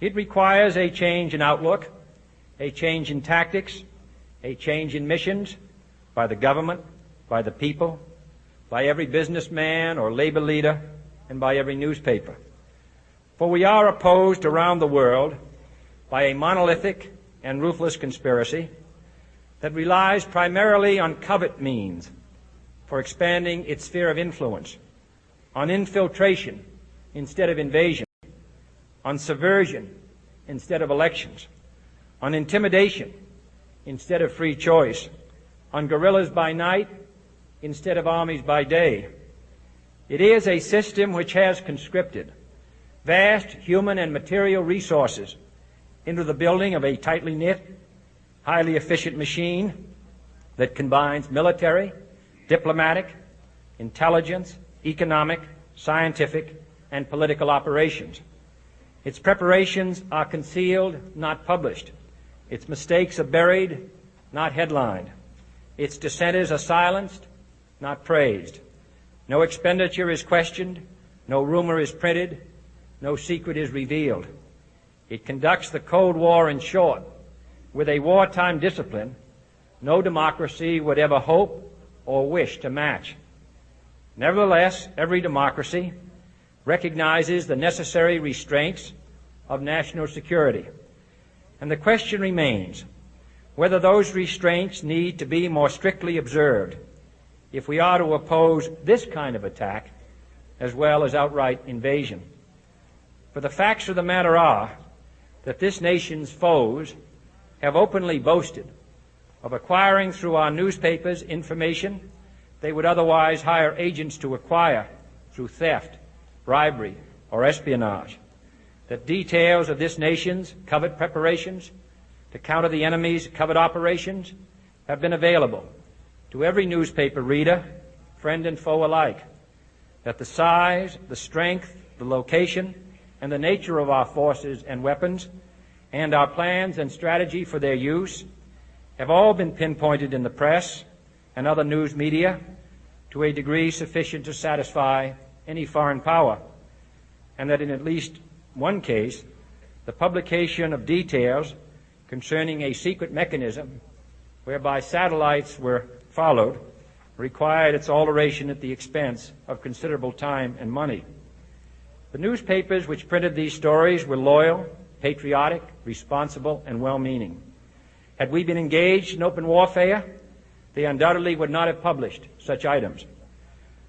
It requires a change in outlook, a change in tactics, a change in missions by the government, by the people, by every businessman or labor leader, and by every newspaper. For we are opposed around the world by a monolithic and ruthless conspiracy that relies primarily on covert means for expanding its sphere of influence, on infiltration instead of invasion, on subversion instead of elections, on intimidation instead of free choice, on guerrillas by night instead of armies by day. It is a system which has conscripted vast human and material resources into the building of a tightly knit, highly efficient machine that combines military, diplomatic, intelligence, economic, scientific, and political operations. Its preparations are concealed, not published. Its mistakes are buried, not headlined. Its dissenters are silenced, not praised. No expenditure is questioned, no rumor is printed, no secret is revealed. It conducts the Cold War, in short, with a wartime discipline no democracy would ever hope or wish to match. Nevertheless, every democracy recognizes the necessary restraints of national security. And the question remains whether those restraints need to be more strictly observed if we are to oppose this kind of attack as well as outright invasion. For the facts of the matter are that this nation's foes have openly boasted of acquiring through our newspapers information they would otherwise hire agents to acquire through theft, bribery, or espionage. That details of this nation's covert preparations to counter the enemy's covert operations have been available to every newspaper reader, friend and foe alike. That the size, the strength, the location, and the nature of our forces and weapons, and our plans and strategy for their use, have all been pinpointed in the press and other news media to a degree sufficient to satisfy any foreign power, and that in at least one case, the publication of details concerning a secret mechanism whereby satellites were followed required its alteration at the expense of considerable time and money. The newspapers which printed these stories were loyal, patriotic, responsible, and well-meaning. Had we been engaged in open warfare, they undoubtedly would not have published such items.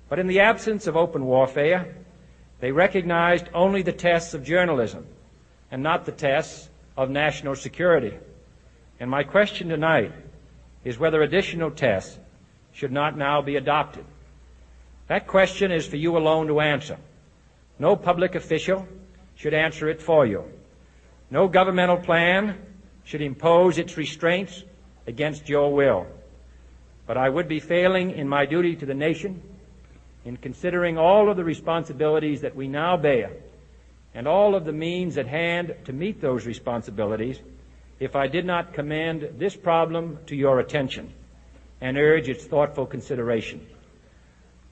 But in the absence of open warfare, they recognized only the tests of journalism and not the tests of national security. And my question tonight is whether additional tests should not now be adopted. That question is for you alone to answer. No public official should answer it for you. No governmental plan should impose its restraints against your will. But I would be failing in my duty to the nation in considering all of the responsibilities that we now bear and all of the means at hand to meet those responsibilities if I did not commend this problem to your attention and urge its thoughtful consideration.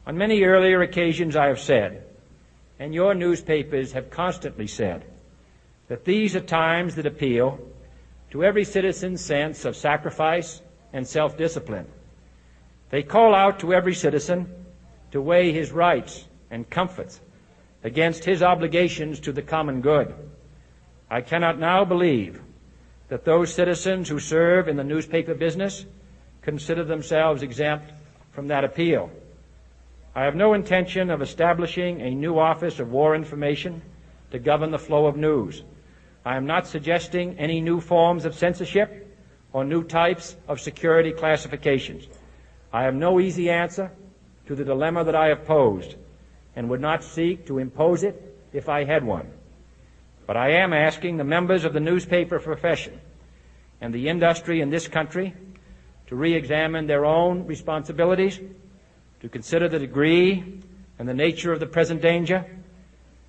On many earlier occasions I have said, and your newspapers have constantly said, that these are times that appeal to every citizen's sense of sacrifice and self-discipline. They call out to every citizen to weigh his rights and comforts against his obligations to the common good. I cannot now believe that those citizens who serve in the newspaper business consider themselves exempt from that appeal. I have no intention of establishing a new Office of War Information to govern the flow of news. I am not suggesting any new forms of censorship or new types of security classifications. I have no easy answer to the dilemma that I have posed and would not seek to impose it if I had one. But I am asking the members of the newspaper profession and the industry in this country to re-examine their own responsibilities, to consider the degree and the nature of the present danger,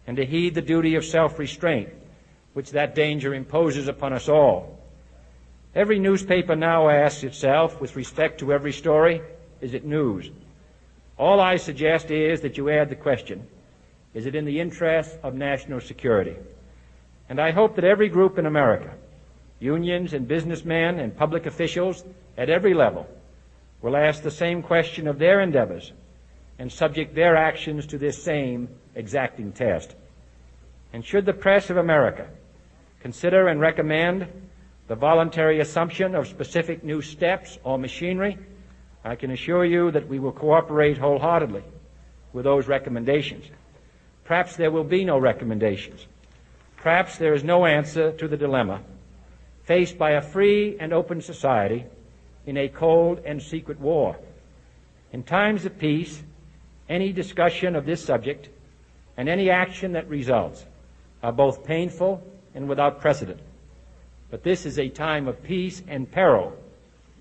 and to heed the duty of self-restraint which that danger imposes upon us all. Every newspaper now asks itself, with respect to every story, is it news? All I suggest is that you add the question, is it in the interest of national security? And I hope that every group in America, unions and businessmen and public officials at every level, will ask the same question of their endeavors and subject their actions to this same exacting test. And should the press of America consider and recommend the voluntary assumption of specific new steps or machinery, I can assure you that we will cooperate wholeheartedly with those recommendations. Perhaps there will be no recommendations. Perhaps there is no answer to the dilemma faced by a free and open society in a cold and secret war. In times of peace, any discussion of this subject and any action that results are both painful and without precedent. But this is a time of peace and peril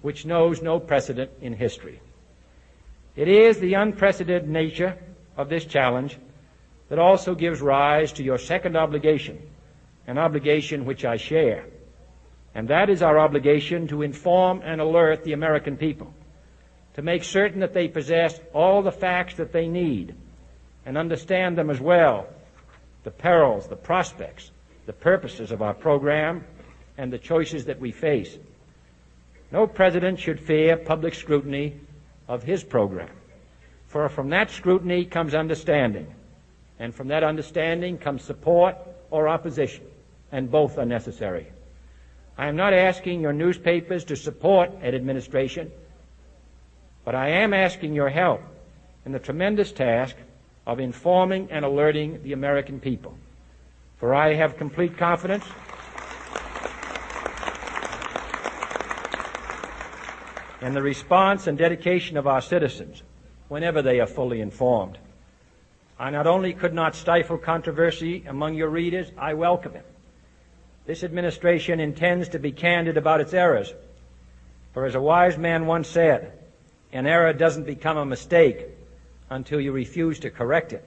which knows no precedent in history. It is the unprecedented nature of this challenge that also gives rise to your second obligation, an obligation which I share, and that is our obligation to inform and alert the American people, to make certain that they possess all the facts that they need and understand them as well, the perils, the prospects, the purposes of our program, and the choices that we face. No president should fear public scrutiny of his program, for from that scrutiny comes understanding, and from that understanding comes support or opposition, and both are necessary. I am not asking your newspapers to support an administration, but I am asking your help in the tremendous task of informing and alerting the American people. For I have complete confidence in the response and dedication of our citizens whenever they are fully informed. I not only could not stifle controversy among your readers, I welcome it. This administration intends to be candid about its errors. For as a wise man once said, an error doesn't become a mistake until you refuse to correct it.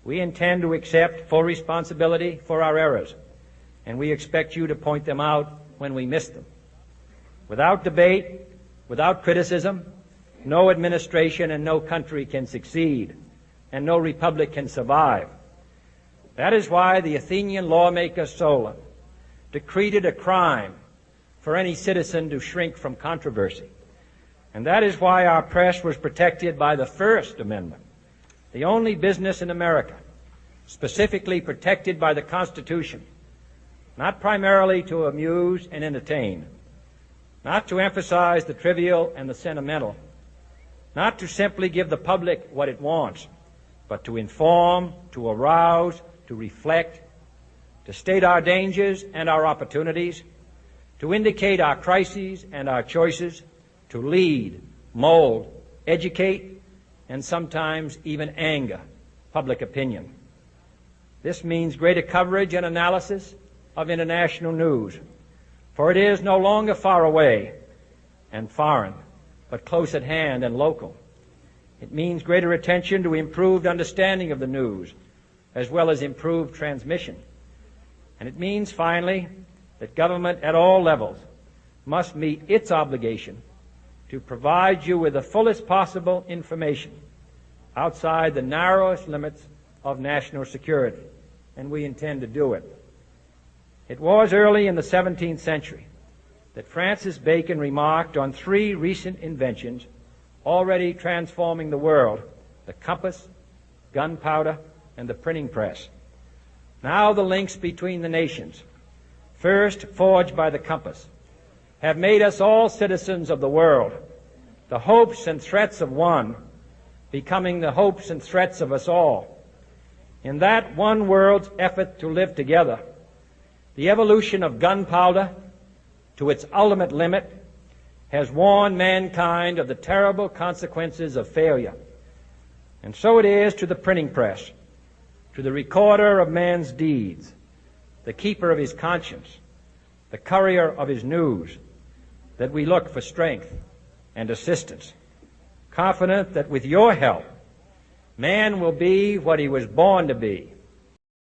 We intend to accept full responsibility for our errors, and we expect you to point them out when we miss them. Without debate, without criticism, no administration and no country can succeed, and no republic can survive. That is why the Athenian lawmaker Solon decreed it a crime for any citizen to shrink from controversy. And that is why our press was protected by the First Amendment, the only business in America specifically protected by the Constitution, not primarily to amuse and entertain, not to emphasize the trivial and the sentimental, not to simply give the public what it wants, but to inform, to arouse, to reflect, to state our dangers and our opportunities, to indicate our crises and our choices, to lead, mold, educate, and sometimes even anger public opinion. This means greater coverage and analysis of international news, for it is no longer far away and foreign, but close at hand and local. It means greater attention to improved understanding of the news, as well as improved transmission. And it means, finally, that government at all levels must meet its obligation to provide you with the fullest possible information outside the narrowest limits of national security, and we intend to do it. It was early in the 17th century that Francis Bacon remarked on three recent inventions already transforming the world: the compass, gunpowder, and the printing press. Now the links between the nations, first forged by the compass, have made us all citizens of the world, the hopes and threats of one becoming the hopes and threats of us all. In that one world's effort to live together, the evolution of gunpowder to its ultimate limit has warned mankind of the terrible consequences of failure. And so it is to the printing press, to the recorder of man's deeds, the keeper of his conscience, the courier of his news, that we look for strength and assistance, confident that with your help, man will be what he was born to be,